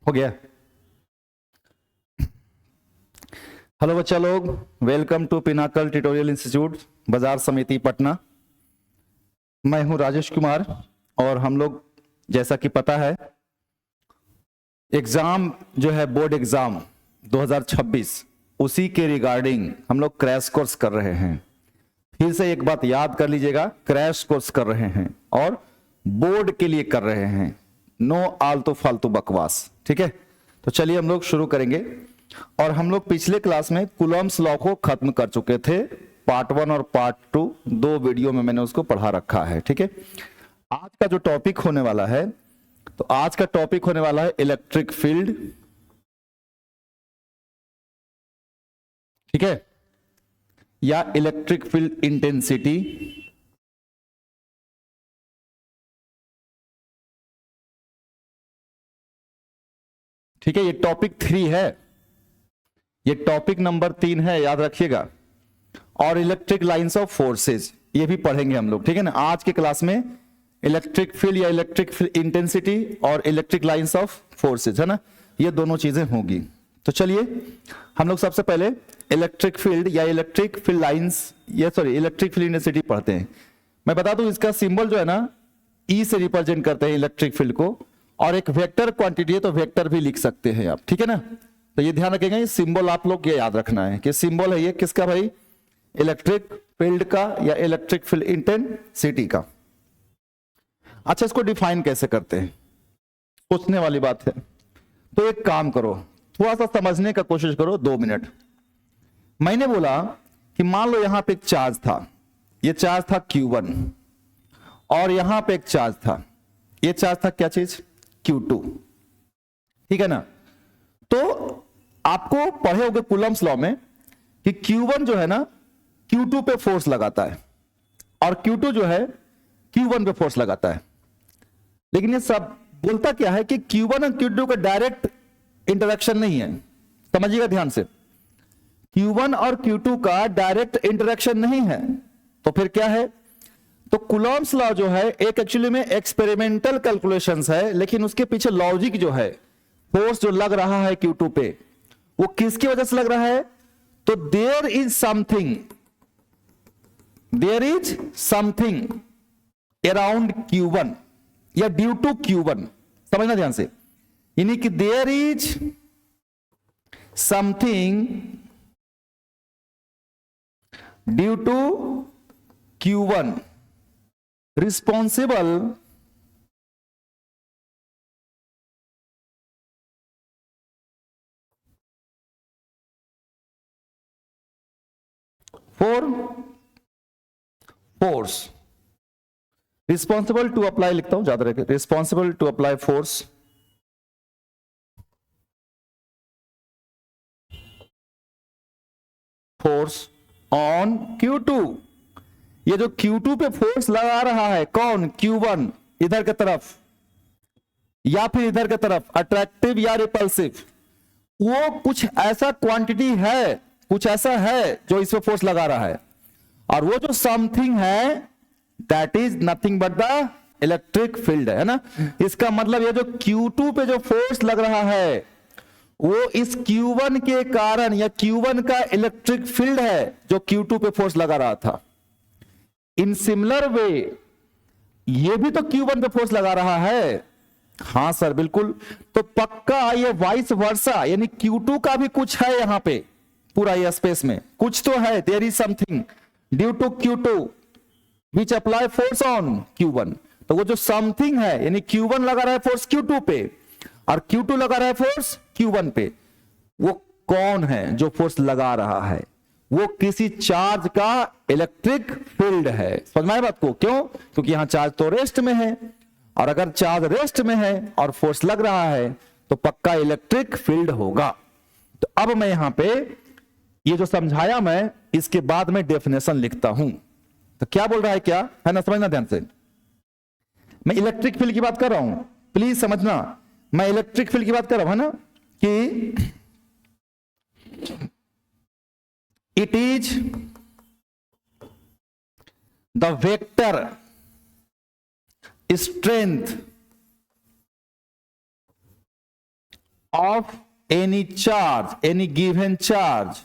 हो गया। हेलो बच्चा लोग, welcome to Pinnacle tutorial institute Bazar Samiti Patna. मैं हूं राजेश कुमार और हम लोग जैसा कि पता है एग्जाम जो है बोर्ड एग्जाम 2026 उसी के रिगार्डिंग हम लोग क्रैश कोर्स कर रहे हैं। फिर से एक बात याद कर लीजिएगा, क्रैश कोर्स कर रहे हैं और बोर्ड के लिए कर रहे हैं, नो आलतू फालतू बकवास। ठीक है, तो चलिए हम लोग शुरू करेंगे। और हम लोग पिछले क्लास में कूलम्ब्स लॉ को खत्म कर चुके थे, पार्ट 1 और पार्ट 2 दो वीडियो में मैंने उसको पढ़ा रखा है। ठीक है, आज का जो टॉपिक होने वाला है, तो आज का टॉपिक होने वाला है इलेक्ट्रिक फील्ड। ठीक है, या इलेक्ट्रिक फील्ड इंटेंसिटी। ठीक है, ये टॉपिक 3 है, ये टॉपिक नंबर 3 है, याद रखिएगा। और इलेक्ट्रिक लाइंस ऑफ फोर्सेस ये भी पढ़ेंगे हम लोग। ठीक है ना, आज के क्लास में इलेक्ट्रिक फील्ड या इलेक्ट्रिक फील्ड इंटेंसिटी और इलेक्ट्रिक लाइंस ऑफ फोर्सेस, है ना, ये दोनों चीजें होंगी। तो चलिए हम लोग सबसे पहले इलेक्ट्रिक फील्ड या इलेक्ट्रिक फील्ड लाइंस या इलेक्ट्रिक फील्ड इंटेंसिटी पढ़ते हैं। मैं बता दूं इसका सिंबल जो है ना, ई से रिप्रेजेंट करते हैं इलेक्ट्रिक फील्ड को, और एक वेक्टर क्वांटिटी है तो वेक्टर भी लिख सकते हैं आप। ठीक है ना, तो ये ध्यान रखेंगे, ये सिंबल आप लोग ये याद रखना है कि सिंबल है ये किसका भाई, इलेक्ट्रिक फील्ड का या इलेक्ट्रिक फील्ड इंटेंसिटी का। अच्छा, इसको डिफाइन कैसे करते हैं, पूछने वाली बात है। तो एक काम करो, थोड़ा सा समझने का कोशिश करो, 2 मिनट। मैंने बोला कि मान लो यहां पे एक चार्ज था, ये चार्ज था Q1, और यहां पे एक चार्ज था, ये चार्ज था क्या चीज, Q2। ठीक है ना, तो आपको पढ़े होगे कूलम्ब्स लॉ में कि Q1 जो है ना Q2 पे फोर्स लगाता है और Q2 जो है Q1 पे फोर्स लगाता है। लेकिन ये सब बोलता क्या है कि Q1 और Q2 का डायरेक्ट इंटरेक्शन नहीं है। समझिएगा ध्यान से, Q1 और Q2 का डायरेक्ट इंटरेक्शन नहीं है, तो फिर क्या है, तो कूलम्ब्स लॉ जो है एक एक्चुअली में एक्सपेरिमेंटल कैलकुलेशंस है, लेकिन उसके पीछे लॉजिक जो है, फोर्स जो लग रहा है Q2 पे, वो किसकी वजह से लग रहा है, तो there is something around Q1 या ड्यू टू Q1। समझना ध्यान से, यानी कि there is something due to Q1 responsible for force, responsible to apply लिखता हूं, ज्यादा रखे, responsible to apply force on Q2। ये जो Q2 पे फोर्स लगा रहा है कौन, Q1 इधर की तरफ या फिर इधर की तरफ, अट्रैक्टिव या रिपल्सिव, वो कुछ ऐसा क्वांटिटी है, कुछ ऐसा है जो इस पे फोर्स लगा रहा है, और वो जो समथिंग है that is nothing but the electric field, है ना। इसका मतलब ये जो Q2 पे जो फोर्स लग रहा है वो इस Q1 के कारण, या Q1 का इलेक्ट्रिक फील्ड है जो Q2 पे फोर्स लगा रहा था। इन सिमिलर वे ये भी तो Q1 पे फोर्स लगा रहा है। हाँ सर बिल्कुल, तो पक्का ये वाइस वर्सा, यानी Q2 का भी कुछ है यहां पे, पूरा ये स्पेस में कुछ तो है, there is something due to Q2 which apply force on Q1। तो वो जो समथिंग है, यानी Q1 लगा रहा है फोर्स Q2 पे और Q2 लगा रहा है फोर्स Q1 पे, वो कौन है जो फोर्स लगा रहा है, वो किसी चार्ज का इलेक्ट्रिक फील्ड है। समझ में आया बात को, क्यों, क्योंकि यहां चार्ज तो रेस्ट में है, और अगर चार्ज रेस्ट में है और फोर्स लग रहा है तो पक्का इलेक्ट्रिक फील्ड होगा। तो अब मैं यहां पे ये जो समझाया मैं, इसके बाद में डेफिनेशन लिखता हूं। तो क्या बोल रहा है, क्या है ना, समझना ध्यान से। मैं इलेक्ट्रिक फील्ड की बात कर रहा हूं, प्लीज समझना, मैं इलेक्ट्रिक फील्ड की बात कर रहा हूं, है ना, कि it is the vector strength of any charge, any given charge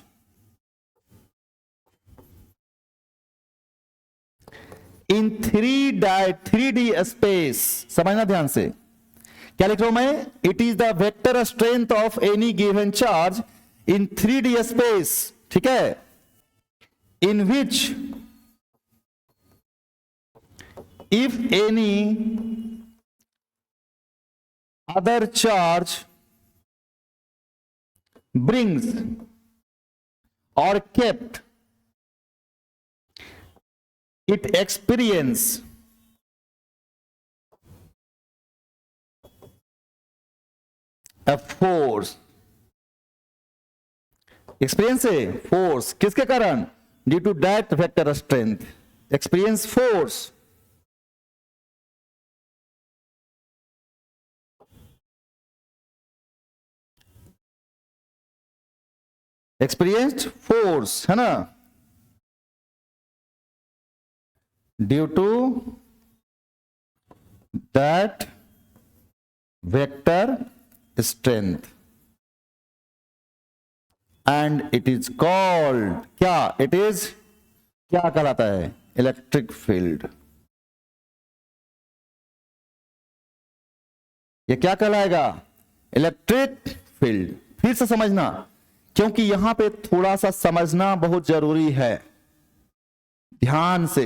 in 3D space, समझना ध्यान से, क्या लिख रहा हूं मैं? It is the vector strength of any given charge in 3D space, ठीक है, in which if any other charge brings or kept, it experience a force. experience a force किसके कारण? due to that vector strength, experience force. experienced force है ना, due to that vector strength, and it is called, क्या it is, क्या कहलाता है? Electric field. ये क्या कहलाएगा? Electric field. फिर से समझना, क्योंकि यहां पे थोड़ा सा समझना बहुत जरूरी है, ध्यान से.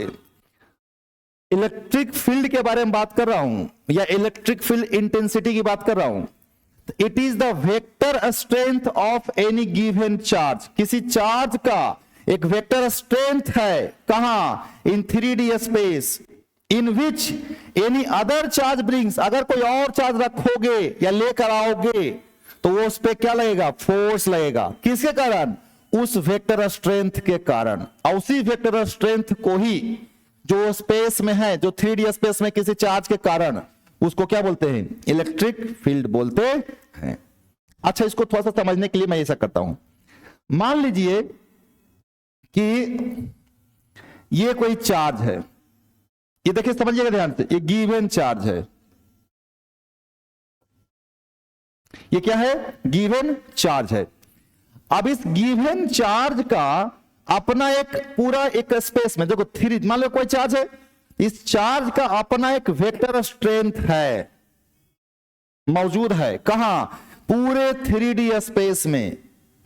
इलेक्ट्रिक फील्ड के बारे में बात कर रहा हूं या इलेक्ट्रिक फील्ड इंटेंसिटी की बात कर रहा हूं. It is the vector strength of any given charge. किसी चार्ज का एक वेक्टर स्ट्रेंथ है, कहां? इन 3D space, in which any other charge brings. अगर कोई और चार्ज रखोगे या लेकर आओगे तो वो उस पर क्या लगेगा? फोर्स लगेगा. किसके कारण? उस वेक्टर स्ट्रेंथ के कारण. और उसी वेक्टर स्ट्रेंथ को ही जो स्पेस में है, जो 3D स्पेस में किसी चार्ज के कारण, उसको क्या बोलते हैं? इलेक्ट्रिक फील्ड बोलते हैं. अच्छा, इसको थोड़ा सा समझने के लिए मैं ऐसा करता हूं. मान लीजिए कि ये कोई चार्ज है, ये देखिए, समझिएगा ध्यान से, ये गिवन चार्ज है. ये क्या है? गिवन चार्ज है. अब इस गिवन चार्ज का अपना एक पूरा एक स्पेस में, देखो 3, मान लो कोई चार्ज है, इस चार्ज का अपना एक वेक्टर स्ट्रेंथ है, मौजूद है. कहां? पूरे 3D स्पेस में.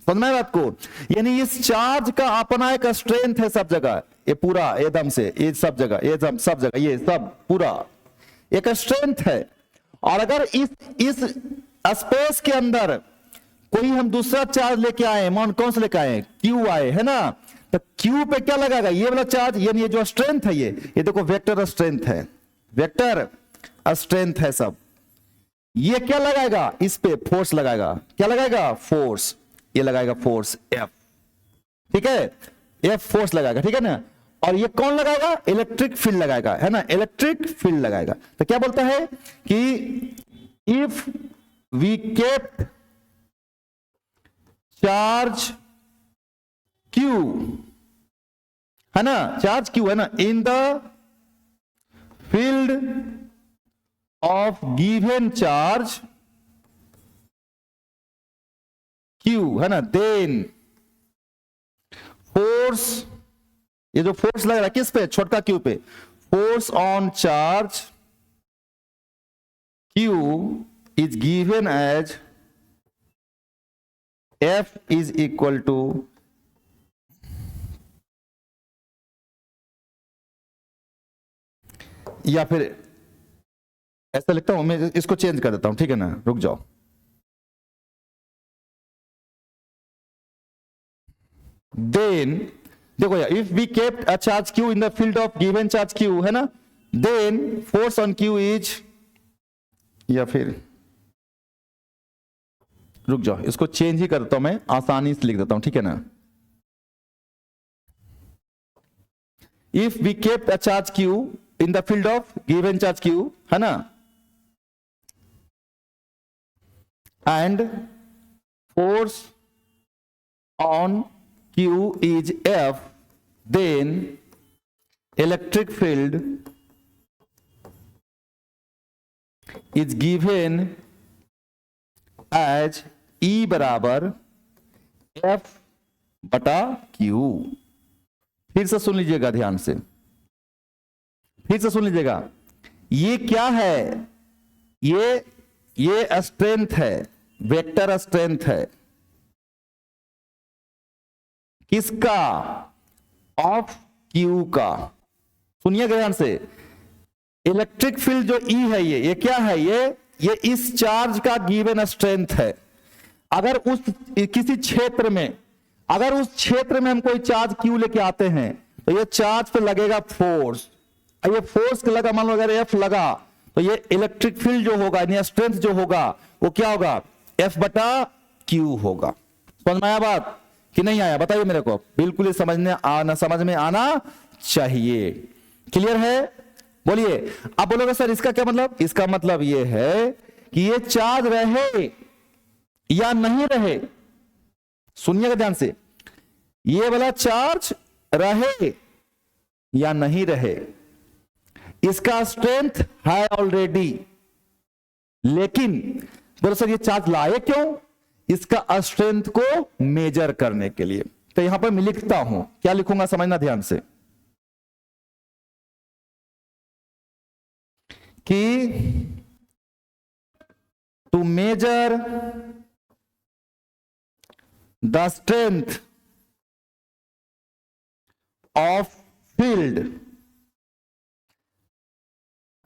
समझ में बात को? यानी इस चार्ज का अपना एक स्ट्रेंथ है सब जगह, ये पूरा एकदम से, ये सब जगह, ये सब जगह, ये सब पूरा एक स्ट्रेंथ है. और अगर इस स्पेस के अंदर कोई हम दूसरा चार्ज लेके आए, मान कौन सा लेके आए? क्यू आए, है ना, तो क्यू पे क्या लगाएगा? ये वाला चार्ज, यानी ये जो स्ट्रेंथ है, ये देखो वेक्टर स्ट्रेंथ है, वेक्टर स्ट्रेंथ है सब. ये क्या लगाएगा? इस पे फोर्स लगाएगा. क्या लगाएगा? फोर्स. ये लगाएगा फोर्स एफ, ठीक है, एफ फोर्स लगाएगा, ठीक है ना. और ये कौन लगाएगा? इलेक्ट्रिक फील्ड लगाएगा, है ना, इलेक्ट्रिक फील्ड लगाएगा. तो क्या बोलता है कि if we kept charge Q, है ना, चार्ज Q है ना, in the field of given charge Q, है ना, देन फोर्स, ये जो फोर्स लग रहा है किस पे? छोटा Q पे. Force on charge Q is given as F is equal to या फिर ऐसा लिखता हूं मैं, इसको चेंज कर देता हूं, ठीक है ना, रुक जाओ. देन देखो यार, if we kept a charge Q in the field of given charge Q, है ना, then force on Q is, या फिर रुक जाओ, इसको चेंज ही करता हूं मैं, आसानी से लिख देता हूं, ठीक है ना. If we kept a charge Q in the field of given charge Q, है ना, and force on Q is F, then electric field is given as E बराबर एफ बटा क्यू। फिर से सुन लीजिएगा ध्यान से, फिर से सुन लीजिएगा। ये क्या है? ये स्ट्रेंथ है, वेक्टर स्ट्रेंथ है। किसका? ऑफ क्यू का। सुनिए ध्यान से, इलेक्ट्रिक फील्ड जो ई है, ये क्या है? ये इस चार्ज का गिवन स्ट्रेंथ है। अगर उस किसी क्षेत्र में, अगर उस क्षेत्र में हम कोई चार्ज क्यू लेके आते हैं तो ये चार्ज पे लगेगा फोर्स। ये फोर्स लगा, मान लो अगर एफ लगा, तो ये इलेक्ट्रिक फील्ड जो होगा यानी स्ट्रेंथ जो होगा वो क्या होगा? एफ बटा क्यू होगा। समझ में आया बात कि नहीं आया? बताइए मेरे को। बिल्कुल समझ में आना चाहिए। क्लियर है? बोलिए। अब बोलोगे सर इसका क्या मतलब? इसका मतलब ये है कि ये चार्ज रहे या नहीं रहे, सुनिएगा ध्यान से, ये वाला चार्ज रहे या नहीं रहे, इसका स्ट्रेंथ है ऑलरेडी, लेकिन बोलो सर ये चार्ज लाए क्यों? इसका स्ट्रेंथ को मेजर करने के लिए। तो यहां पर मैं लिखता हूं, क्या लिखूंगा समझना ध्यान से, कि to measure the strength of field,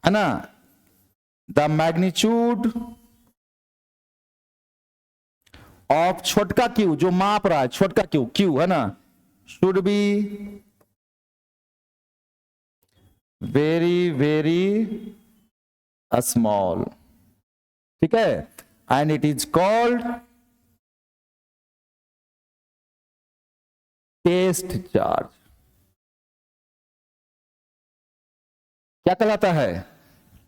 है ना, द मैग्नीट्यूड ऑफ छोटका क्यू, जो माप रहा है छोटका क्यू, क्यू है ना, should be very very small. ठीक है? And it is called test charge. क्या कहलाता है?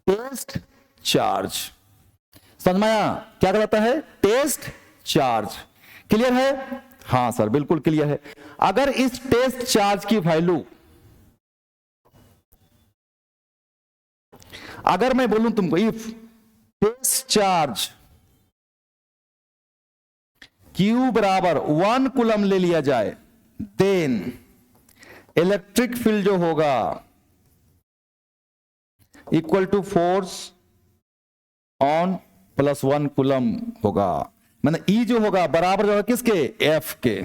Test charge. समझ में आया? क्या कहलाता है? Test charge. क्लियर है? हां सर बिल्कुल क्लियर है। अगर इस टेस्ट चार्ज की वैल्यू, अगर मैं बोलूं तुमको, इफ टेस्ट चार्ज Q बराबर 1 कूलम ले लिया जाए, देन इलेक्ट्रिक फील्ड जो होगा equal to force on plus 1 coulomb होगा। मैंने E जो होगा बराबर जो होगा किसके? F के।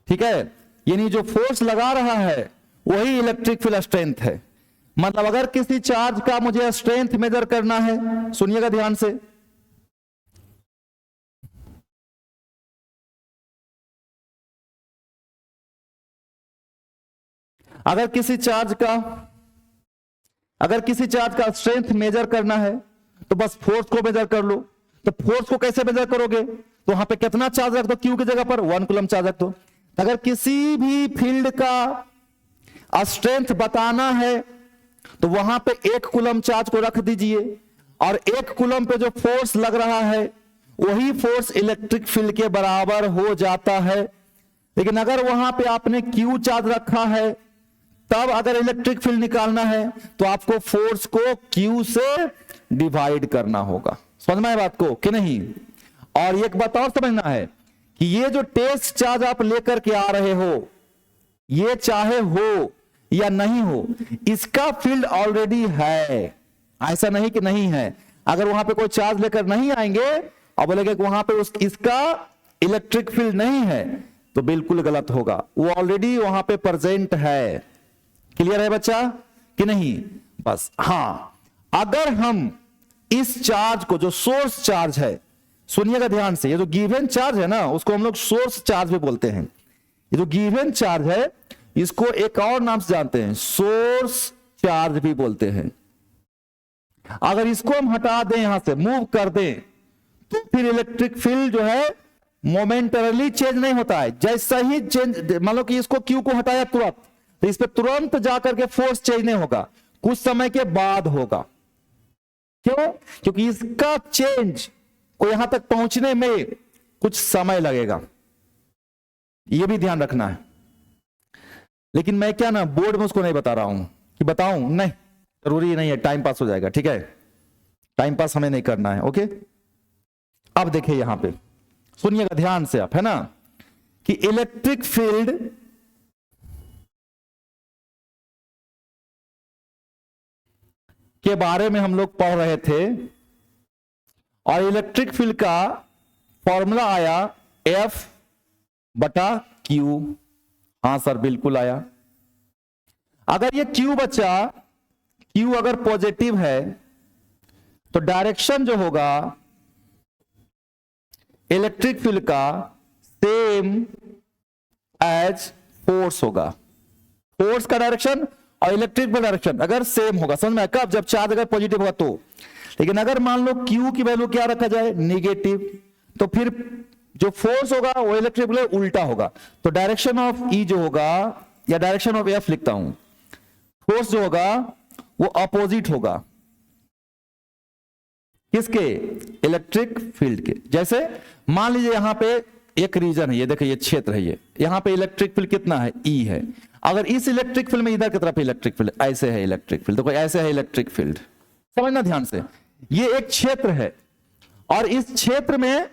ठीक है? यानी जो फोर्स लगा रहा है वही इलेक्ट्रिक फील्ड स्ट्रेंथ है। मतलब अगर किसी चार्ज का मुझे स्ट्रेंथ मेजर करना है, सुनिएगा ध्यान से, अगर किसी चार्ज का स्ट्रेंथ मेजर करना है तो बस फोर्स को मेजर कर लो। तो फोर्स को कैसे मेजर करोगे? तो वहां पे कितना चार्ज रख दो? क्यू की जगह पर 1 कूलम चार्ज रख दो। अगर किसी भी फील्ड का स्ट्रेंथ बताना है तो वहां पे 1 कूलम चार्ज को रख दीजिए, और 1 कूलम पे जो फोर्स लग रहा है वही फोर्स इलेक्ट्रिक फील्ड के बराबर हो जाता है। लेकिन अगर वहां पे आपने क्यू चार्ज रखा है, तब अगर इलेक्ट्रिक फील्ड निकालना है तो आपको फोर्स को क्यू से डिवाइड करना होगा। समझ में आया बात को कि नहीं? और एक बात और समझना है कि ये जो टेस्ट चार्ज आप लेकर के आ रहे हो, ये चाहे हो या नहीं हो, इसका फील्ड ऑलरेडी है। ऐसा नहीं कि नहीं है। अगर वहां पे कोई चार्ज लेकर नहीं आएंगे और बोलेंगे कि वहां पे इसका इलेक्ट्रिक फील्ड नहीं है, तो बिल्कुल गलत होगा। वो ऑलरेडी वहां पे प्रेजेंट है। क्लियर है बच्चा कि नहीं? बस हां, अगर हम इस चार्ज को, जो सोर्स चार्ज है, सुनिएगा ध्यान से, ये जो गिवन चार्ज है ना, उसको हम लोग सोर्स चार्ज भी बोलते हैं। ये जो गिवन चार्ज है इसको एक और नाम से जानते हैं, सोर्स चार्ज भी बोलते हैं। अगर इसको हम हटा दें, यहां से मूव कर दें, तो फिर इलेक्ट्रिक फील्ड जो है मोमेंटरली चेंज नहीं होता है। जैसा ही चेंज, मान लो कि इसको क्यू को हटाया तुरंत, तो इस पर तुरंत जाकर के फोर्स चेंज नहीं होगा, कुछ समय के बाद होगा। क्यों? क्योंकि इसका चेंज को यहां तक पहुंचने में कुछ समय लगेगा। यह भी ध्यान रखना है। लेकिन मैं क्या ना बोर्ड में उसको नहीं बता रहा हूं कि बताऊं, नहीं, जरूरी नहीं है, टाइम पास हो जाएगा। ठीक है? टाइम पास हमें नहीं करना है। ओके? अब देखिए यहां पे सुनिएगा ध्यान से आप, है ना, कि इलेक्ट्रिक फील्ड के बारे में हम लोग पढ़ रहे थे और इलेक्ट्रिक फील्ड का फॉर्मूला आया F/Q। हां सर बिल्कुल आया। अगर ये Q बचा, Q अगर पॉजिटिव है तो डायरेक्शन जो होगा इलेक्ट्रिक फील्ड का सेम एज फोर्स होगा। फोर्स का डायरेक्शन और इलेक्ट्रिक फील्ड डायरेक्शन अगर सेम होगा, समझ में, कब? जब चार्ज अगर पॉजिटिव होगा तो। लेकिन अगर मान लो Q की वैल्यू क्या रखा जाए, नेगेटिव, तो फिर जो फोर्स होगा वो इलेक्ट्रिक फील्ड उल्टा होगा। तो डायरेक्शन ऑफ E जो होगा, या डायरेक्शन ऑफ F लिखता हूं, फोर्स जो होगा वो अपोजिट होगा किसके? इलेक्ट्रिक फील्ड के। जैसे मान लीजिए यहां पे एक रीजन है, ये देखिए ये क्षेत्र है, ये यहां पे इलेक्ट्रिक फील्ड कितना है? E है। अगर इस इलेक्ट्रिक फील्ड में इधर की तरफ इलेक्ट्रिक फील्ड ऐसे है, इलेक्ट्रिक फील्ड, तो ऐसे है इलेक्ट्रिक फील्ड, समझना ध्यान से। ये एक क्षेत्र है और इस क्षेत्र में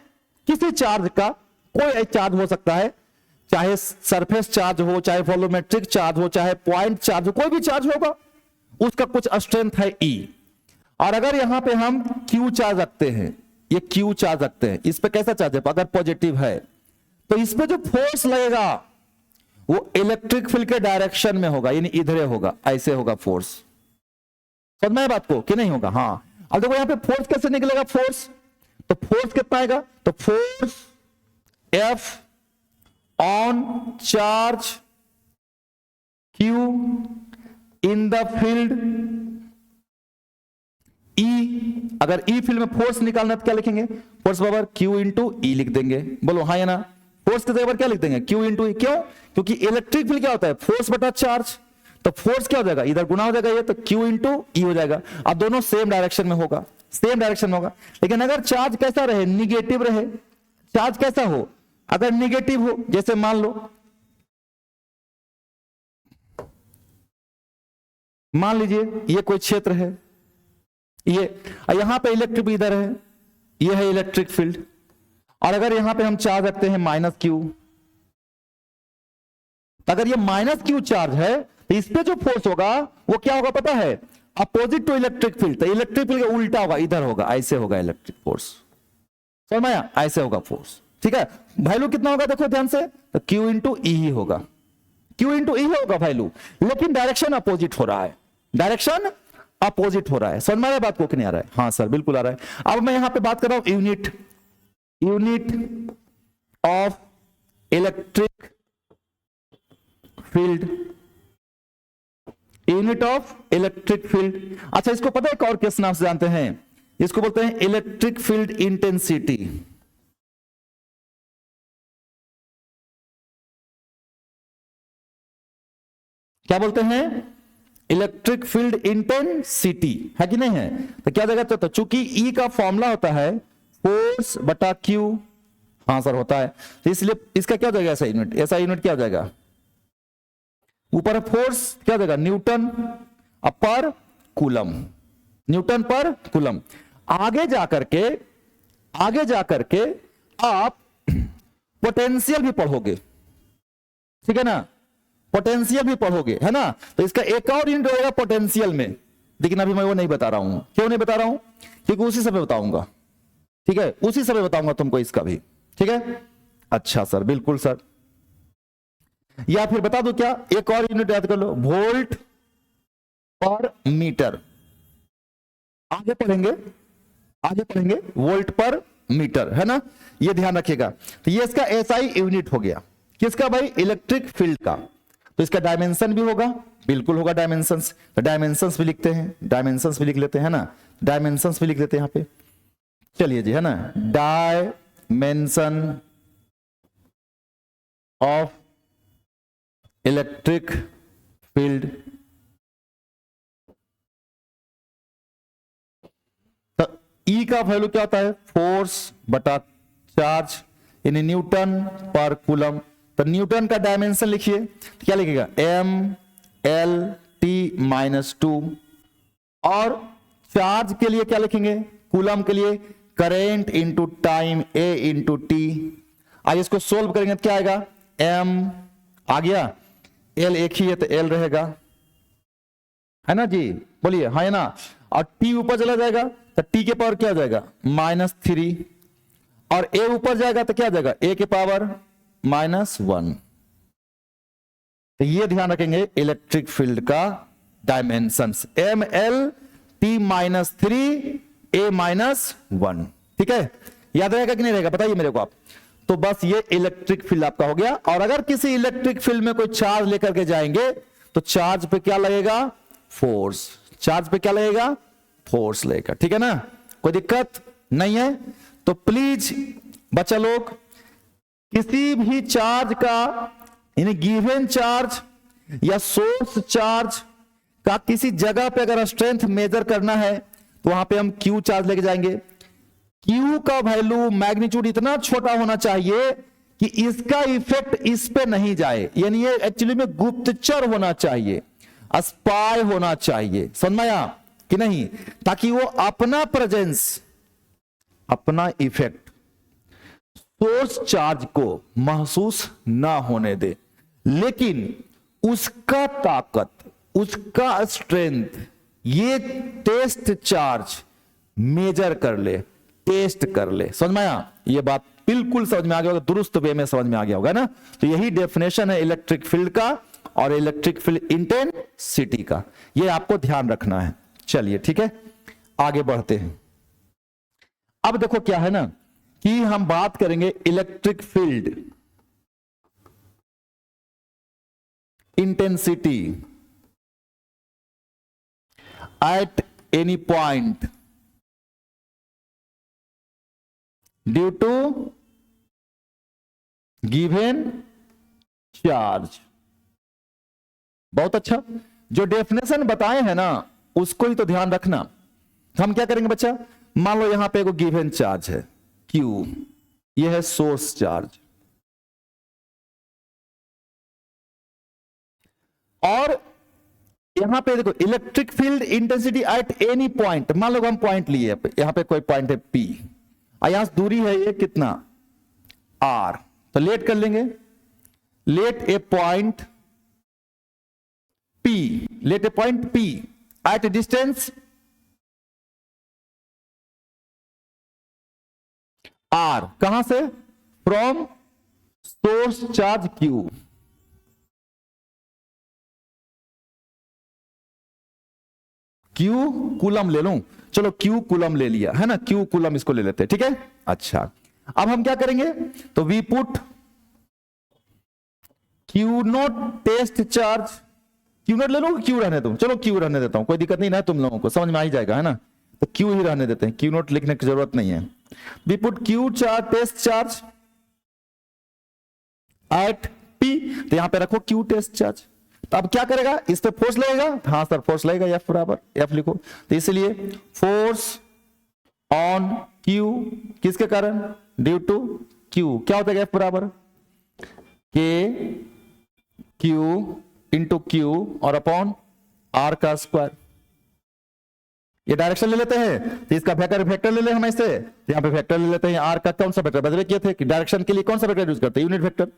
किसी चार्ज का कोई एक चार्ज हो सकता है, चाहे सरफेस चार्ज हो, चाहे वॉल्यूमेट्रिक चार्ज हो, चाहे पॉइंट चार्ज हो, कोई भी चार्ज होगा, उसका कुछ स्ट्रेंथ है E। और अगर यहां पे हम Q चार्ज रखते हैं, ये Q चार्ज रखते हैं, इस पे कैसा चार्ज है? अगर पॉजिटिव है तो इस पे जो फोर्स लगेगा वो इलेक्ट्रिक फील्ड के डायरेक्शन में होगा, यानी इधर होगा, ऐसे होगा फोर्स। समझ में बात को कि नहीं होगा? हाँ। अब देखो यहां पे फोर्स कैसे निकलेगा? फोर्स, तो फोर्स कितना आएगा? तो force F on charge Q in the field E। अगर E फील्ड में फोर्स निकालना तो क्या लिखेंगे? फोर्स बराबर Q इंटू E लिख देंगे। बोलो हाँ या ना? फोर्स के जगह पर क्या लिख देंगे? Q into E। क्यों? क्योंकि इलेक्ट्रिक फील्ड क्या होता है? फोर्स बटा चार्ज। तो फोर्स क्या हो जाएगा? इधर गुना हो जाएगा ये, तो Q इंटू E हो जाएगा। अब दोनों सेम डायरेक्शन में होगा, सेम डायरेक्शन में होगा। लेकिन अगर चार्ज कैसा रहे? निगेटिव रहे। चार्ज कैसा हो? अगर निगेटिव हो, जैसे मान लीजिए ये कोई क्षेत्र है, ये यहां पे इलेक्ट्रिक इधर है, ये है इलेक्ट्रिक फील्ड, और अगर यहां पे हम चार्ज रखते हैं -Q, तो अगर ये -Q चार्ज है तो इस पे जो फोर्स होगा वो क्या होगा पता है? Opposite to electric field. तो इलेक्ट्रिक फील्ड का उल्टा होगा, इधर होगा, ऐसे होगा इलेक्ट्रिक फोर्स। समझ में आया? ऐसे होगा फोर्स। ठीक है, वैल्यू कितना होगा देखो ध्यान से, तो Q इंटू E ही होगा, Q इंटू E होगा वैल्यू, लेकिन डायरेक्शन अपोजिट हो रहा है, डायरेक्शन अपोजिट हो रहा है। समझ में आ रहा है बात को कि नहीं आ रहा है? हाँ सर बिल्कुल आ रहा है। अब मैं यहां पे बात कर रहा हूं unit of electric field, unit of electric field. अच्छा, इसको पता है एक और किस नाम से जानते हैं? इसको बोलते हैं इलेक्ट्रिक फील्ड इंटेंसिटी। क्या बोलते हैं? इलेक्ट्रिक फील्ड इंटेंसिटी, है कि नहीं है? तो क्या देगा? तो चूंकि E का फॉर्मूला होता है फोर्स बटा Q। हाँ सर होता है, तो इसलिए इसका क्या हो जाएगा? ऐसा यूनिट क्या हो जाएगा? ऊपर फोर्स क्या हो जाएगा? न्यूटन पर कूलम, न्यूटन पर कूलम। आगे जाकर के आप पोटेंशियल भी पढ़ोगे, ठीक है ना? पोटेंशियल भी पढ़ोगे, है ना? तो इसका एक और यूनिट होगा पोटेंशियल में, लेकिन अभी मैं वो नहीं बता रहा हूं। क्यों नहीं बता रहा हूं? क्योंकि उसी समय बताऊंगा, ठीक है? उसी समय बताऊंगा तुमको इसका भी, ठीक है? अच्छा सर, बिल्कुल सर। या फिर बता दो क्या, एक और यूनिट याद कर लो, वोल्ट पर मीटर। आगे पढ़ेंगे वोल्ट पर मीटर, है ना? ये ध्यान रखिएगा। तो ये इसका SI यूनिट हो गया, किसका भाई? इलेक्ट्रिक फील्ड का। तो इसका डायमेंशन भी होगा, बिल्कुल होगा डायमेंशंस। तो डायमेंशंस भी लिखते हैं, डायमेंशंस भी लिख लेते हैं ना, डायमेंशंस भी लिख लेते हैं यहां पे। चलिए जी, है ना, डायमेंशन ऑफ इलेक्ट्रिक फील्ड। तो E का वैल्यू क्या होता है? फोर्स बटा चार्ज, यानी न्यूटन पर कूलम। तो न्यूटन का डायमेंशन लिखिए, तो क्या लिखेगा? MLT-2। और चार्ज के लिए क्या लिखेंगे? कूलम के लिए करेंट इंटू टाइम ए इंटू टी। आज इसको सोल्व करेंगे तो क्या आएगा, एम आ गया, एल एक ही है तो एल रहेगा, है ना जी, बोलिए हाँ है ना। और टी ऊपर चला जाएगा तो टी के पावर क्या हो जाएगा, -3, और ए ऊपर जाएगा तो क्या आ जाएगा, ए के पावर -1। तो ये ध्यान रखेंगे इलेक्ट्रिक फील्ड का डायमेंशंस, एम एल टी -3 ए -1, ठीक है, याद रहेगा कि नहीं रहेगा बताइए मेरे को आप। तो बस ये इलेक्ट्रिक फील्ड आपका हो गया। और अगर किसी इलेक्ट्रिक फील्ड में कोई चार्ज लेकर के जाएंगे तो चार्ज पे क्या लगेगा, फोर्स, चार्ज पे क्या लगेगा, फोर्स लगेगा, ठीक है ना, कोई दिक्कत नहीं है। तो प्लीज बच्चा लोग किसी भी चार्ज का, यानी गिवन चार्ज या सोर्स चार्ज का किसी जगह पे अगर स्ट्रेंथ मेजर करना है तो वहां पे हम क्यू चार्ज लेके जाएंगे। क्यू का वैल्यू मैग्नीट्यूड इतना छोटा होना चाहिए कि इसका इफेक्ट इस पे नहीं जाए, यानी ये एक्चुअली में गुप्तचर होना चाहिए, स्पाई होना चाहिए, समझ में आया कि नहीं, ताकि वो अपना प्रेजेंस, अपना इफेक्ट सोर्स चार्ज को महसूस ना होने दे, लेकिन उसका ताकत, उसका स्ट्रेंथ ये टेस्ट चार्ज मेजर कर ले, टेस्ट कर ले, समझ में आया, ये बात बिल्कुल समझ में आ गया होगा, दुरुस्त वे में समझ में आ गया होगा ना। तो यही डेफिनेशन है इलेक्ट्रिक फील्ड का और इलेक्ट्रिक फील्ड इंटेंसिटी का, ये आपको ध्यान रखना है। चलिए ठीक है, आगे बढ़ते हैं। अब देखो क्या है ना कि हम बात करेंगे electric field intensity at any point due to given charge. बहुत अच्छा, जो डेफिनेशन बताए हैं ना उसको ही तो ध्यान रखना। तो हम क्या करेंगे बच्चा, मान लो यहां पे एक गिवन चार्ज है Q, ये है सोर्स चार्ज, और यहां पे देखो electric field intensity at any point, मान लो हम पॉइंट लिए, यहां पे कोई पॉइंट है P, और यहां से दूरी है ये कितना R, तो लेट कर लेंगे, let a point P, let a point P at a distance R, कहां से, from source charge Q। Q coulomb ले लूं, चलो Q कूलम ले लिया है ना, Q कूलम इसको ले लेते हैं, ठीक है। अच्छा अब हम क्या करेंगे, तो we put Q naught test charge, Q naught ले लो, Q रहने दो, चलो Q रहने देता हूं, कोई दिक्कत नहीं ना, तुम लोगों को समझ में आ ही जाएगा, है ना, तो Q ही रहने देते हैं, Q नॉट लिखने की जरूरत नहीं है। We put Q charge test charge at P, तो यहां पे रखो Q टेस्ट चार्ज। तो अब क्या करेगा, इस पे फोर्स लगेगा, हाँ सर फोर्स लगेगा, F बराबर F लिखो, तो इसलिए फोर्स ऑन Q किसके कारण, ड्यू टू Q, क्या होता है F बराबर K Q इंटू Q और अपॉन R का स्क्वायर। ये डायरेक्शन ले लेते हैं तो इसका वेक्टर ले ले हम ऐसे, यहां पे वेक्टर ले लेते हैं, R का कौन सा वेक्टर बदले किए थे कि डायरेक्शन के लिए कौन सा वेक्टर यूज करते हैं, यूनिट वेक्टर,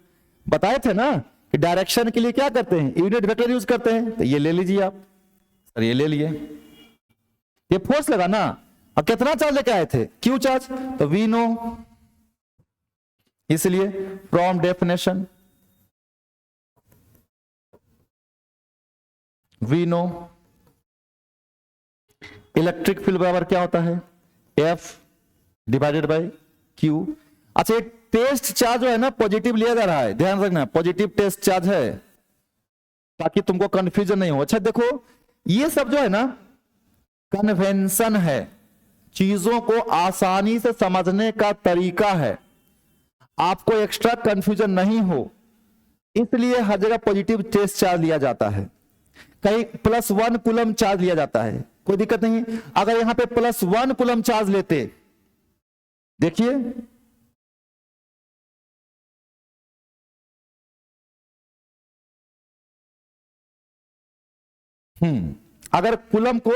बताए थे ना कि डायरेक्शन के लिए क्या करते हैं, यूनिट वेक्टर यूज करते हैं। तो ये ले लीजिए आप, सर ये ले लिए, ये फोर्स लगा ना, अब कितना चार्ज लेके आए थे, Q चार्ज, तो वी नो, इसलिए from definition we know electric field बराबर क्या होता है, F डिवाइडेड बाय Q। अच्छा ये टेस्ट चार्ज जो है ना पॉजिटिव लिया जा रहा है, ध्यान रखना पॉजिटिव टेस्ट चार्ज है, ताकि तुमको कंफ्यूजन नहीं हो। अच्छा देखो ये सब जो है ना कन्वेंशन है, चीजों को आसानी से समझने का तरीका है, आपको एक्स्ट्रा कंफ्यूजन नहीं हो, इसलिए हर जगह पॉजिटिव टेस्ट चार्ज लिया जाता है, कहीं +1 कूलम चार्ज लिया जाता है, कोई दिक्कत नहीं। अगर यहां पे +1 कूलम चार्ज लेते, देखिए अगर कूलम को,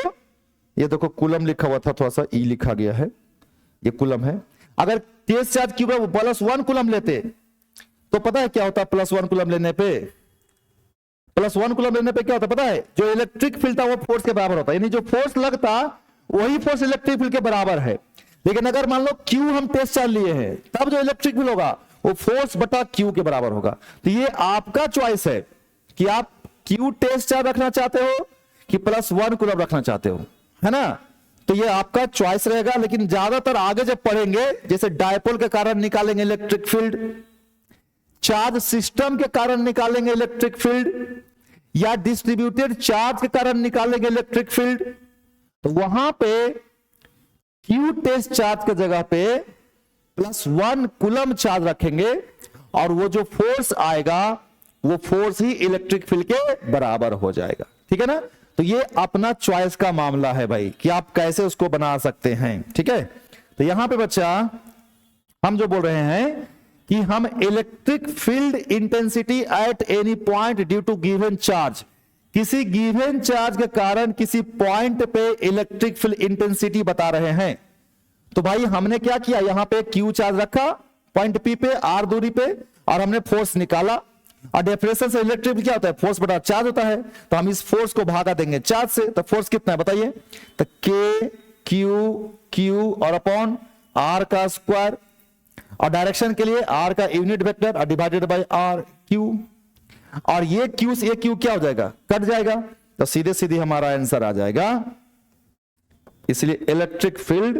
ये देखो कूलम लिखा हुआ था, थोड़ा सा ई लिखा गया है, ये कूलम है। अगर तेज चार्ज क्यूब है वो +1 कूलम लेते तो पता है क्या होता, +1 कूलम लेने पे, +1 कूलम लेने पे क्या होता पता है, जो इलेक्ट्रिक फील्ड था वो फोर्स के बराबर होता, यानी जो फोर्स लगता वही फोर्स इलेक्ट्रिक फील्ड के बराबर है। लेकिन अगर मान लो क्यू हम तेज चार्ज लिए हैं, तब जो इलेक्ट्रिक फील्ड होगा वो फोर्स बटा क्यू के बराबर होगा। तो ये आपका चॉइस है कि आप क्यू तेज चार्ज रखना चाहते हो कि +1 कूलम रखना चाहते हो, है ना। तो ये आपका चॉइस रहेगा। लेकिन ज्यादातर आगे जब पढ़ेंगे, जैसे डायपोल के कारण निकालेंगे इलेक्ट्रिक फील्ड, चार्ज सिस्टम के कारण निकालेंगे इलेक्ट्रिक फील्ड, या डिस्ट्रीब्यूटेड चार्ज के कारण निकालेंगे इलेक्ट्रिक फील्ड, तो वहां पे क्यू टेस्ट चार्ज के जगह पे +1 कूलम चार्ज रखेंगे और वो जो फोर्स आएगा वो फोर्स ही इलेक्ट्रिक फील्ड के बराबर हो जाएगा। ठीक है ना। तो ये अपना चॉइस का मामला है भाई कि आप कैसे उसको बना सकते हैं। ठीक है। तो यहां पे बच्चा हम जो बोल रहे हैं कि हम electric field intensity at any point due to given charge, किसी गिवन चार्ज के कारण किसी पॉइंट पे इलेक्ट्रिक फील्ड इंटेंसिटी बता रहे हैं। तो भाई हमने क्या किया, यहां पे क्यू चार्ज रखा पॉइंट पी पे आर दूरी पे, और हमने फोर्स निकाला। और डेफिनेशन से इलेक्ट्रिक क्या होता है, फोर्स बटा चार्ज होता है। तो हम इस फोर्स को भागा देंगे चार्ज से, तो फोर्स कितना है बताइए, तो के क्यू और अपॉन आर का स्क्वायर, और डायरेक्शन के लिए आर का यूनिट वेक्टर और डिवाइडेड बाय आर क्यू, और ये क्यू से ये क्यू क्या हो जाएगा, कट जाएगा। तो सीधे सीधे हमारा आंसर आ जाएगा। इसलिए electric field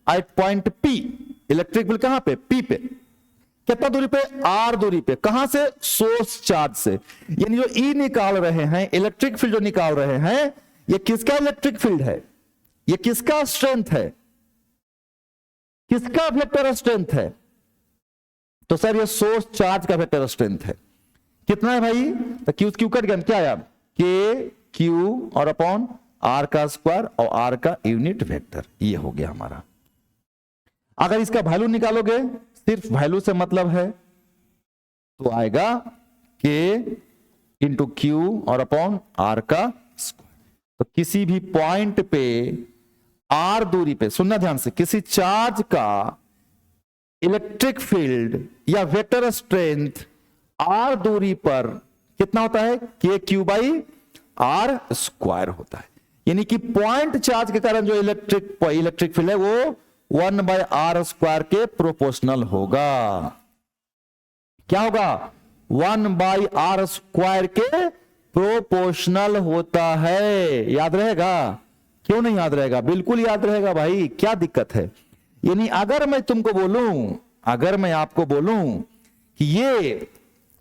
at point P, electric field कहां पे, पी पे, कितना दूरी पे, आर दूरी पे, कहां से, सोर्स चार्ज से। यानी जो ई निकाल रहे हैं, इलेक्ट्रिक फील्ड जो निकाल रहे हैं, ये किसका इलेक्ट्रिक फील्ड है, ये किसका स्ट्रेंथ है, किसका वेक्टर स्ट्रेंथ है, तो सर ये सोर्स चार्ज का वेक्टर स्ट्रेंथ है। कितना है भाई, तो क्यू कट गया, क्या आया, के क्यू और अपॉन आर का स्क्वायर और आर का यूनिट वेक्टर, ये हो गया हमारा। अगर इसका वैल्यू निकालोगे, सिर्फ वैल्यू से मतलब है, तो आएगा के इंटू क्यू और अपॉन आर का स्क्वायर। तो किसी भी पॉइंट पे आर दूरी पे, सुनना ध्यान से, किसी चार्ज का इलेक्ट्रिक फील्ड या वेक्टर स्ट्रेंथ आर दूरी पर कितना होता है, के क्यू बाई आर स्क्वायर होता है। यानी कि पॉइंट चार्ज के कारण जो इलेक्ट्रिक फील्ड है वो 1/r स्क्वायर के प्रोपोर्शनल होगा। क्या होगा, 1/r स्क्वायर के प्रोपोर्शनल होता है। याद रहेगा, क्यों नहीं याद रहेगा, बिल्कुल याद रहेगा भाई, क्या दिक्कत है। यानी अगर मैं तुमको बोलूं, अगर मैं आपको बोलूं कि ये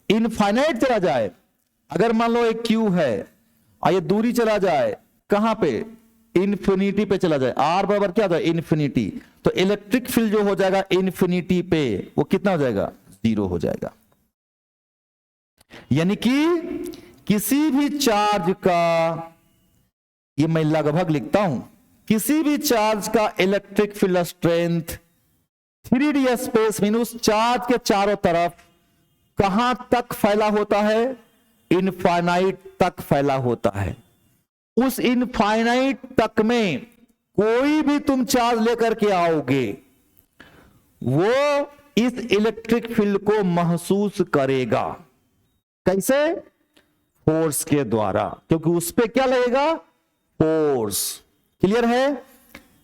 इनफाइनाइट चला जाए, अगर मान लो एक क्यू है और ये दूरी चला जाए कहां पे, इन्फिनिटी पे चला जाए, आर बराबर क्या होता है, इन्फिनिटी, तो इलेक्ट्रिक फील्ड जो हो जाएगा इन्फिनिटी पे, वो कितना हो जाएगा, 0 हो जाएगा। यानी कि किसी भी चार्ज का, ये मैं लगभग लिखता हूं, किसी भी चार्ज का electric field strength 3D space mean उस चार्ज के चारों तरफ कहां तक फैला होता है, इनफाइनाइट तक फैला होता है। उस इनफाइनाइट तक में कोई भी तुम चार्ज लेकर के आओगे, वो इस इलेक्ट्रिक फील्ड को महसूस करेगा। कैसे, फोर्स के द्वारा, क्योंकि उस पे क्या लगेगा, फोर्स। क्लियर है,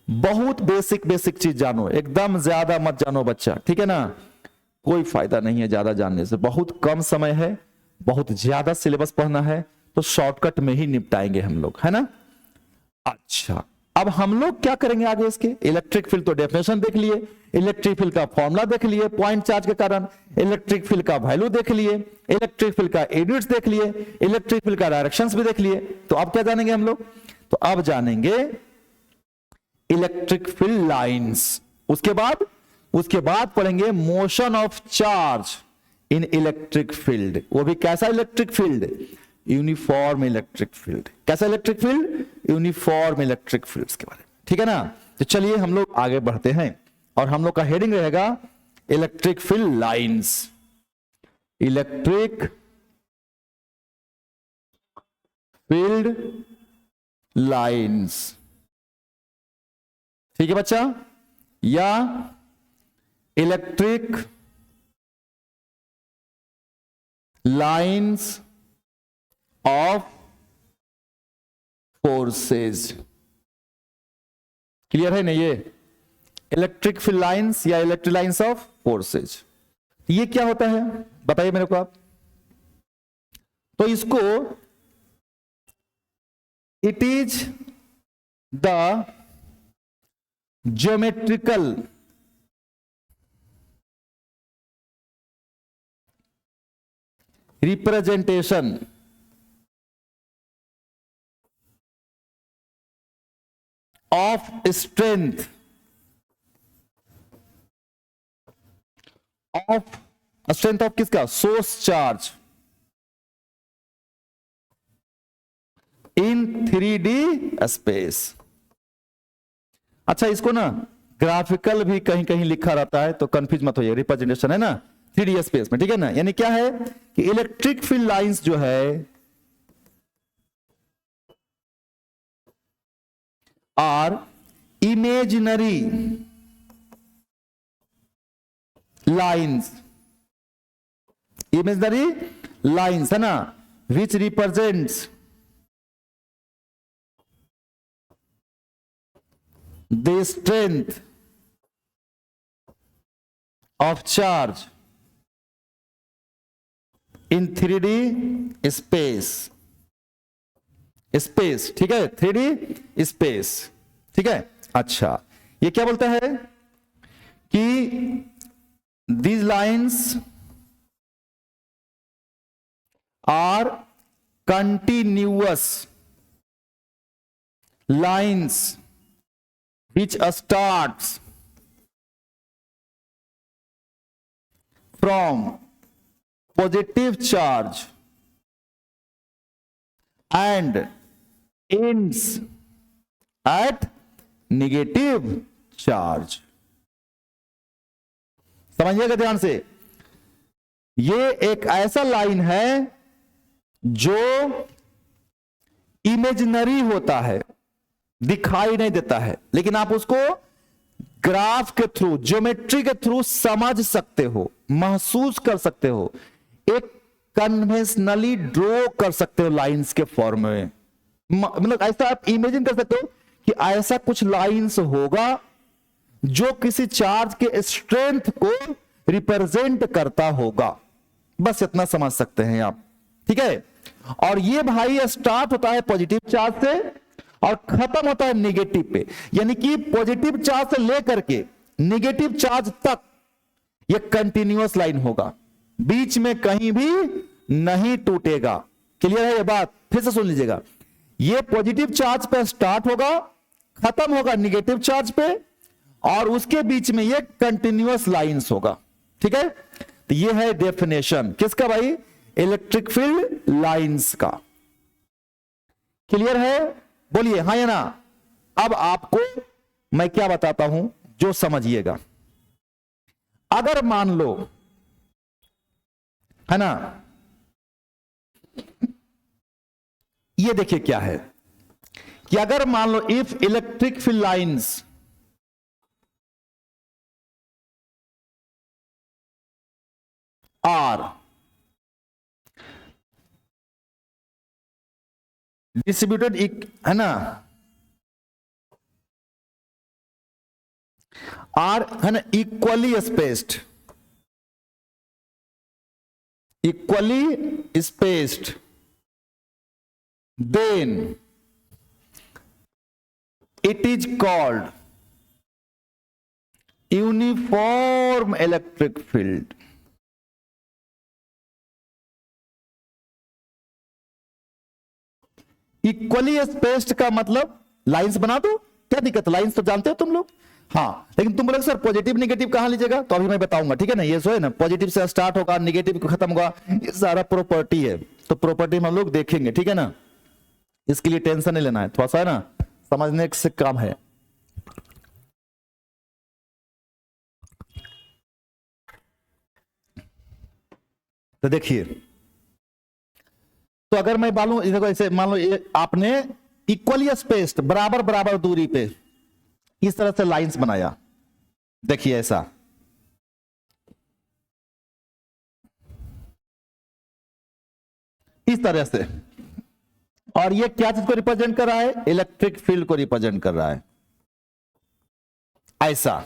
बहुत बेसिक चीज जानो, एकदम ज्यादा मत जानो बच्चा, ठीक है ना, कोई फायदा नहीं है ज्यादा जानने से। बहुत कम समय है, बहुत ज्यादा सिलेबस पढ़ना है, तो शॉर्टकट में ही निपटाएंगे हम लोग, है ना। अच्छा, अब हम लोग क्या करेंगे आगे, इसके इलेक्ट्रिक फील्ड तो डेफिनेशन देख लिए, इलेक्ट्रिक फील्ड का फॉर्मूला देख लिए पॉइंट चार्ज के कारण, इलेक्ट्रिक फील्ड का वैल्यू देख लिए, इलेक्ट्रिक फील्ड का यूनिट्स देख लिए, इलेक्ट्रिक फील्ड का डायरेक्शंस भी देख लिए। तो अब क्या जानेंगे हम लोग, तो अब जानेंगे इलेक्ट्रिक फील्ड लाइंस। उसके बाद पढ़ेंगे motion of charge in electric field. वो भी कैसा electric field, uniform electric field. कैसा electric field, uniform electric fields के बारे में, ठीक है ना। तो चलिए हम लोग आगे बढ़ते हैं, और हम लोग का हेडिंग रहेगा electric field lines. Electric field lines, ठीक है बच्चा। या electric lines of forces. Clear है ना? ये इलेक्ट्रिक फील्ड लाइंस या इलेक्ट्रिक लाइंस ऑफ फोर्सेज, ये क्या होता है बताइए मेरे को आप। तो इसको it is the geometrical representation of strength of किसका? Source charge in 3D space. अच्छा, इसको ना ग्राफिकल भी कहीं कहीं लिखा रहता है तो कंफ्यूज मत होइए, रिप्रेजेंटेशन है ना 3D स्पेस में, ठीक है ना। यानी क्या है कि इलेक्ट्रिक फील्ड लाइंस जो है are imaginary lines, imaginary lines है ना, which represents the strength of charge in 3D space. Space, ठीक है, 3D स्पेस, ठीक है। अच्छा, ये क्या बोलता है कि these lines are continuous lines which starts from positive charge and ends at negative charge। समझिएगा ध्यान से, ये एक ऐसा लाइन है जो इमेजिनरी होता है, दिखाई नहीं देता है, लेकिन आप उसको ग्राफ के थ्रू, ज्योमेट्री के थ्रू समझ सकते हो, महसूस कर सकते हो, एक कन्वेंशनली ड्रॉ कर सकते हो लाइंस के फॉर्म में। मतलब ऐसा आप इमेजिन कर सकते हो कि ऐसा कुछ लाइंस होगा जो किसी चार्ज के स्ट्रेंथ को रिप्रेजेंट करता होगा, बस इतना समझ सकते हैं आप, ठीक है। और ये भाई स्टार्ट होता है पॉजिटिव चार्ज से और खत्म होता है नेगेटिव पे, यानी कि पॉजिटिव चार्ज से लेकर के नेगेटिव चार्ज तक ये कंटिन्यूअस लाइन होगा, बीच में कहीं भी नहीं टूटेगा। क्लियर है ये बात? फिर से सुन लीजिएगा, ये पॉजिटिव चार्ज पे स्टार्ट होगा, खत्म होगा नेगेटिव चार्ज पे, और उसके बीच में ये कंटिन्यूअस लाइंस होगा, ठीक है। तो ये है डेफिनेशन किसका भाई? इलेक्ट्रिक फील्ड लाइंस का। क्लियर है? बोलिए हाँ या ना। अब आपको मैं क्या बताता हूं जो समझिएगा। अगर मान लो, है ना, ये देखिए क्या है कि अगर मान लो if electric field lines are distributed, है ना, आर है ना equally spaced, equally spaced, then it is called uniform electric field। Equally spaced का मतलब लाइंस बना दो, क्या दिक्कत? लाइंस तो जानते हो तुम लोग, हाँ, लेकिन तुम बोले सर पॉजिटिव नेगेटिव कहां लीजिएगा, तो अभी मैं बताऊंगा, ठीक है ना। ये जो है ना पॉजिटिव से स्टार्ट होगा, नेगेटिव को खत्म होगा, ये सारा प्रॉपर्टी है, तो प्रॉपर्टी में हम लोग देखेंगे, ठीक है ना। इसके लिए टेंशन नहीं लेना है, थोड़ा सा है ना समझने से काम है। तो देखिए, तो अगर मैं बालू देखो ऐसे मान लो ये आपने इक्वली स्पेस्ड, बराबर बराबर दूरी पे इस तरह से लाइंस बनाया, देखिए ऐसा, इस तरह से। और ये क्या चीज को रिप्रेजेंट कर रहा है? इलेक्ट्रिक फील्ड को रिप्रेजेंट कर रहा है, ऐसा।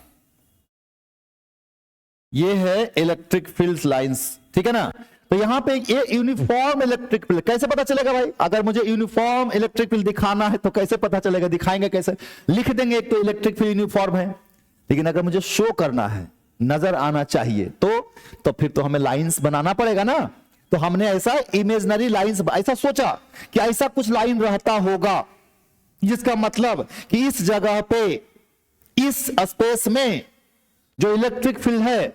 ये है इलेक्ट्रिक फील्ड लाइंस, ठीक है ना। तो यहां पे ये यूनिफॉर्म इलेक्ट्रिक फील्ड कैसे पता चलेगा भाई? अगर मुझे यूनिफॉर्म इलेक्ट्रिक फील्ड दिखाना है तो कैसे पता चलेगा? दिखाएंगे कैसे? लिख देंगे एक तो इलेक्ट्रिक फील्ड यूनिफॉर्म है, लेकिन अगर मुझे शो करना है, नजर आना चाहिए, तो फिर तो हमें लाइंस बनाना पड़ेगा ना। तो हमने ऐसा इमेजिनरी लाइंस, ऐसा सोचा कि ऐसा कुछ लाइन रहता होगा जिसका मतलब कि इस जगह पे, इस स्पेस में जो इलेक्ट्रिक फील्ड है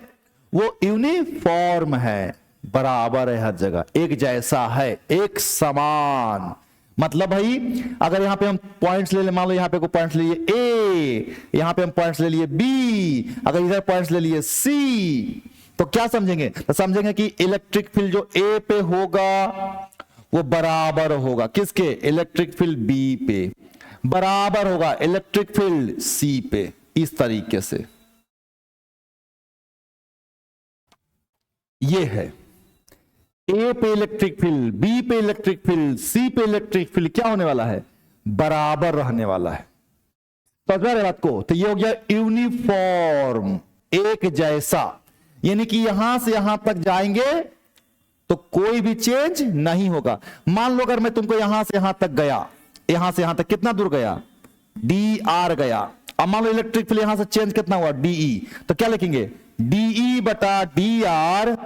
वो यूनिफॉर्म है, बराबर है, हर जगह एक जैसा है, एक समान। मतलब भाई अगर यहां पे हम पॉइंट्स ले ले, मान लो यहां पे कोई पॉइंट्स ले लिए ए, यहां पे हम पॉइंट्स ले लिए बी, अगर इधर पॉइंट्स ले लिए सी, तो क्या समझेंगे? तो समझेंगे कि इलेक्ट्रिक फील्ड जो ए पे होगा वो बराबर होगा किसके? इलेक्ट्रिक फील्ड बी पे, बराबर होगा इलेक्ट्रिक फील्ड सी पे, इस तरीके से। ये है ए पे इलेक्ट्रिक फील्ड, बी पे इलेक्ट्रिक फील्ड, सी पे इलेक्ट्रिक फील्ड क्या होने वाला है? बराबर रहने वाला है। समझ में आ रही बात को? तो ये हो गया यूनिफॉर्म, एक जैसा, यानी कि यहां से यहां तक जाएंगे तो कोई भी चेंज नहीं होगा। मान लो अगर मैं तुमको यहां से यहां तक गया, यहां से यहां तक कितना दूर गया? डी आर गया। अब मान लो इलेक्ट्रिक फील्ड यहां से चेंज कितना हुआ? डीई, तो क्या लिखेंगे? डीई बटा डी आर,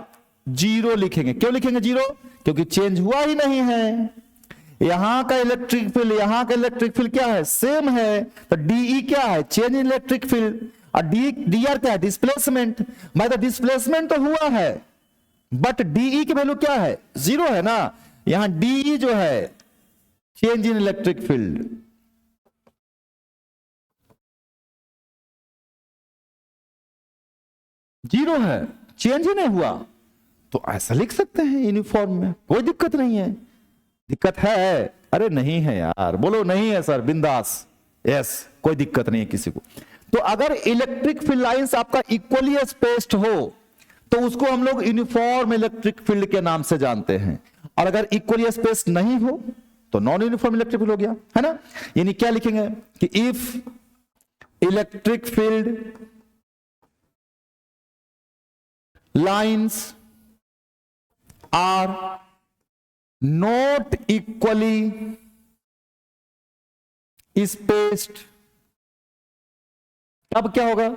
जीरो लिखेंगे। क्यों लिखेंगे जीरो? क्योंकि चेंज हुआ ही नहीं है। यहां का इलेक्ट्रिक फील्ड, यहां का इलेक्ट्रिक फील्ड क्या है? सेम है। तो डीई क्या है? Change in electric field. और डी आर क्या है? डिस्प्लेसमेंट। भाई तो डिस्प्लेसमेंट तो हुआ है, बट डीई की वैल्यू क्या है? जीरो है ना। यहां डीई जो है change in electric field, zero है, चेंज ही नहीं हुआ। तो ऐसा लिख सकते हैं यूनिफॉर्म में, कोई दिक्कत नहीं है। दिक्कत है? अरे नहीं है यार, बोलो नहीं है सर, बिंदास। यस, कोई दिक्कत नहीं है किसी को। तो अगर इलेक्ट्रिक फील्ड लाइंस आपका इक्वली स्पेस्ड हो तो उसको हम लोग यूनिफॉर्म इलेक्ट्रिक फील्ड के नाम से जानते हैं। और अगर इक्वली स्पेस्ड नहीं हो तो नॉन यूनिफॉर्म इलेक्ट्रिक फील्ड हो गया, है ना। यानी क्या लिखेंगे कि if electric field lines are not equally spaced, तब क्या होगा?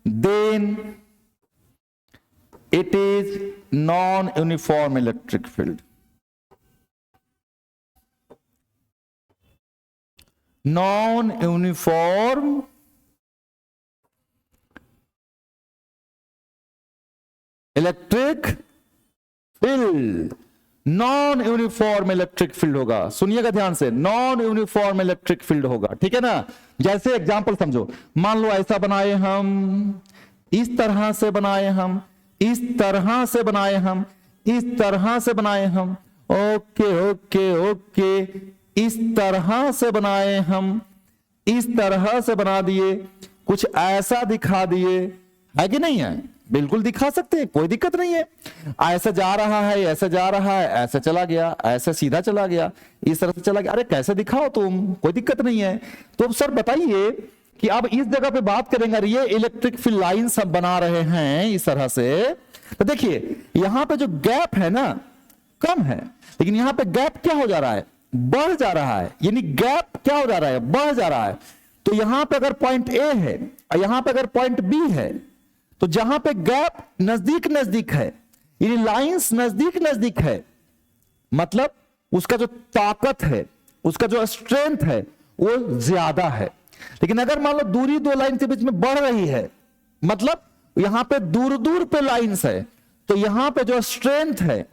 Then it is non-uniform electric field. Non-uniform electric field, non uniform electric field होगा। सुनिएगा ध्यान से, नॉन यूनिफॉर्म इलेक्ट्रिक फील्ड होगा, ठीक है ना। जैसे एग्जांपल समझो, मान लो ऐसा बनाए हम, इस तरह से बनाए हम, इस तरह से बनाए हम, इस तरह से बनाए हम, ओके ओके ओके, इस तरह से बनाए हम, इस तरह से बना दिए, कुछ ऐसा दिखा दिए, है कि नहीं है? बिल्कुल दिखा सकते हैं, कोई दिक्कत नहीं है। ऐसे जा रहा है, ऐसे जा रहा है, ऐसे चला गया, ऐसे सीधा चला गया, इस तरह से चला गया, अरे कैसे दिखाओ तुम, कोई दिक्कत नहीं है। तो सर बताइए कि अब इस जगह पे बात करेंगे, ये इलेक्ट्रिक फील्ड लाइंस हम बना रहे हैं इस तरह से, तो देखिए यहां पे जो गैप है ना कम है, लेकिन यहां पे गैप क्या हो जा रहा है? बढ़ जा रहा है। यानी गैप क्या हो जा रहा है? बढ़ जा रहा है। तो यहां पे अगर पॉइंट ए है और यहां पे अगर पॉइंट बी है, तो जहां पे गैप नजदीक नजदीक है, यानी लाइंस नजदीक नजदीक है, मतलब उसका जो ताकत है, उसका जो स्ट्रेंथ है वो ज्यादा है। लेकिन अगर मान लो दूरी दो लाइन के बीच में बढ़ रही है, मतलब यहां पे दूर दूर पे लाइंस है, तो यहां पे जो स्ट्रेंथ है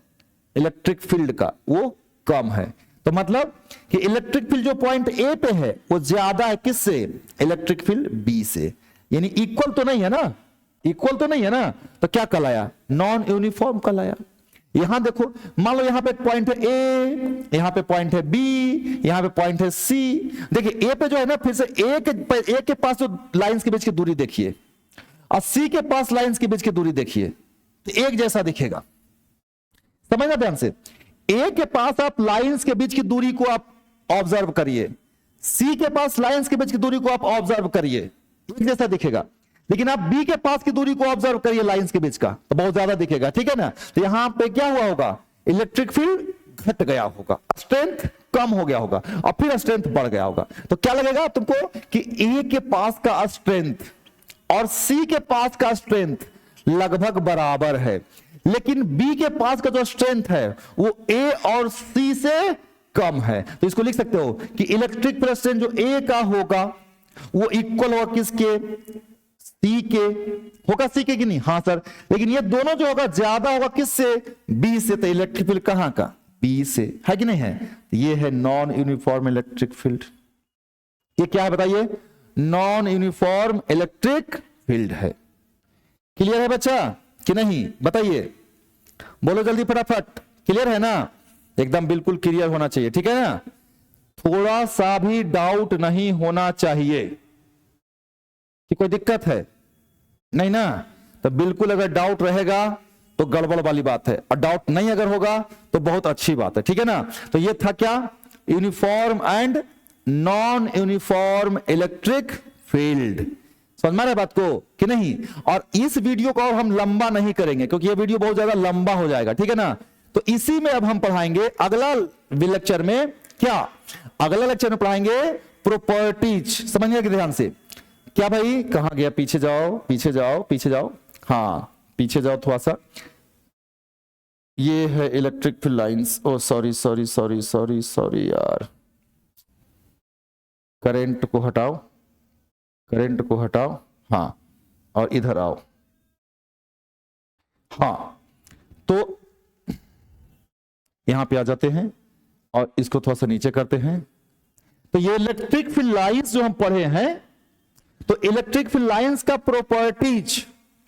इलेक्ट्रिक फील्ड का वो कम है। तो मतलब कि इलेक्ट्रिक फील्ड जो पॉइंट ए पे है वो ज्यादा है किससे? इलेक्ट्रिक फील्ड बी से। यानी इक्वल तो नहीं है ना, इक्वल तो नहीं है ना, तो क्या कहलाया? नॉन यूनिफॉर्म कहलाया। यहां देखो, मान लो यहां पे पॉइंट है ए, यहां पे पॉइंट है बी, यहां पे पॉइंट है सी। देखिए ए पे जो है ना, फिर से ए के पास जो लाइंस के बीच की दूरी देखिए, और सी के पास लाइंस के बीच की दूरी देखिए तो एक जैसा दिखेगा। समझना ध्यान से, ए के पास आप लाइंस के बीच की दूरी को आप ऑब्जर्व करिए, सी के पास लाइंस के बीच की दूरी को आप ऑब्जर्व करिए, एक जैसा दिखेगा। लेकिन आप बी के पास की दूरी को ऑब्जर्व करिए लाइंस के बीच का, तो बहुत ज्यादा दिखेगा, ठीक है ना। तो यहां पे क्या हुआ होगा, इलेक्ट्रिक फील्ड घट गया होगा, स्ट्रेंथ कम हो गया होगा और फिर स्ट्रेंथ बढ़ गया होगा। तो क्या लगेगा तुमको कि ए के पास का स्ट्रेंथ और सी के पास का स्ट्रेंथ लगभग बराबर है, लेकिन बी के पास का जो स्ट्रेंथ है वो ए और सी से कम है। तो इसको लिख सकते हो कि इलेक्ट्रिक फील्ड स्ट्रेंथ जो ए का होगा वो इक्वल होगा किसके, सी के होगा, सी के कि नहीं, हाँ सर। लेकिन ये दोनों जो होगा ज्यादा होगा किससे, बी से। तो इलेक्ट्रिक फील्ड कहां का, बी से, है कि नहीं है। ये है नॉन यूनिफॉर्म इलेक्ट्रिक फील्ड। ये क्या है बताइए, नॉन यूनिफॉर्म इलेक्ट्रिक फील्ड है। क्लियर है बच्चा कि नहीं, बताइए, बोलो जल्दी फटाफट। क्लियर है ना, एकदम बिल्कुल क्लियर होना चाहिए, ठीक है ना। थोड़ा सा भी डाउट नहीं होना चाहिए कि कोई दिक्कत है, नहीं ना। तो बिल्कुल अगर डाउट रहेगा तो गड़बड़ वाली बात है, और डाउट नहीं अगर होगा तो बहुत अच्छी बात है, ठीक है ना। तो ये था क्या, uniform and non uniform electric field. समझ में आ रहा है बात को कि नहीं। और इस वीडियो को हम लंबा नहीं करेंगे क्योंकि ये वीडियो बहुत ज्यादा लंबा हो जाएगा, ठीक है ना। तो इसी में अब हम पढ़ाएंगे अगला लेक्चर में, क्या अगला लेक्चर में पढ़ाएंगे प्रॉपर्टीज। समझिए कि ध्यान से, क्या भाई कहां गया, पीछे जाओ पीछे जाओ पीछे जाओ, हाँ पीछे जाओ थोड़ा सा। ये है electric field lines, oh sorry sorry sorry sorry sorry यार, करंट को हटाओ, करंट को हटाओ, हाँ और इधर आओ, हाँ तो यहां पे आ जाते हैं और इसको थोड़ा सा नीचे करते हैं। तो ये इलेक्ट्रिक फील्ड लाइंस जो हम पढ़े हैं, तो इलेक्ट्रिक फील्ड लाइंस का प्रॉपर्टीज,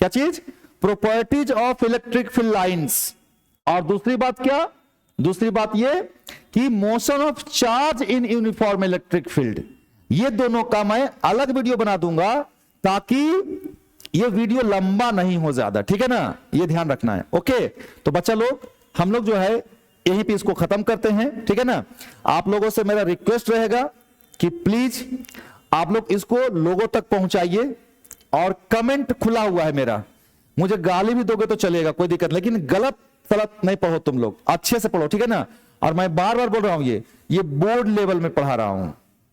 क्या चीज, properties of electric field lines. और दूसरी बात क्या, दूसरी बात ये कि motion of charge in uniform electric field. ये दोनों का मैं अलग वीडियो बना दूंगा ताकि ये वीडियो लंबा नहीं हो ज्यादा, ठीक है ना, ये ध्यान रखना है। ओके, तो बच्चा लोग हम लोग जो है यहीं पे इसको खत्म करते हैं, ठीक है ना। आप लोगों से मेरा रिक्वेस्ट रहेगा कि प्लीज आप लोग इसको लोगों तक पहुंचाइए, और कमेंट खुला हुआ है मेरा, मुझे गाली भी दोगे तो चलेगा, कोई दिक्कत, लेकिन गलत सलत नहीं पढ़ो, तुम लोग अच्छे से पढ़ो, ठीक है ना। और मैं बार बार बोल रहा हूं, ये बोर्ड लेवल में पढ़ा रहा हूं,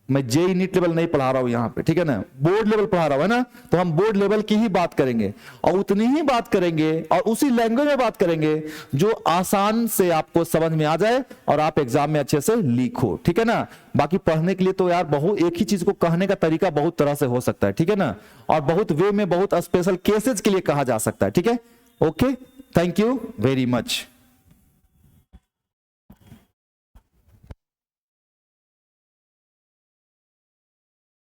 मैं जेई नीट लेवल नहीं पढ़ा रहा हूं यहाँ पे, ठीक है ना, बोर्ड लेवल पढ़ा रहा हूं, है ना। तो हम बोर्ड लेवल की ही बात करेंगे और उतनी ही बात करेंगे और उसी लैंग्वेज में बात करेंगे जो आसान से आपको समझ में आ जाए और आप एग्जाम में अच्छे से लिखो, ठीक है ना। बाकी पढ़ने के लिए तो यार बहुत, एक ही चीज को कहने का तरीका बहुत तरह से हो सकता है, ठीक है ना, और बहुत वे में, बहुत स्पेशल केसेस के लिए कहा जा सकता है, ठीक है। Okay, thank you very much.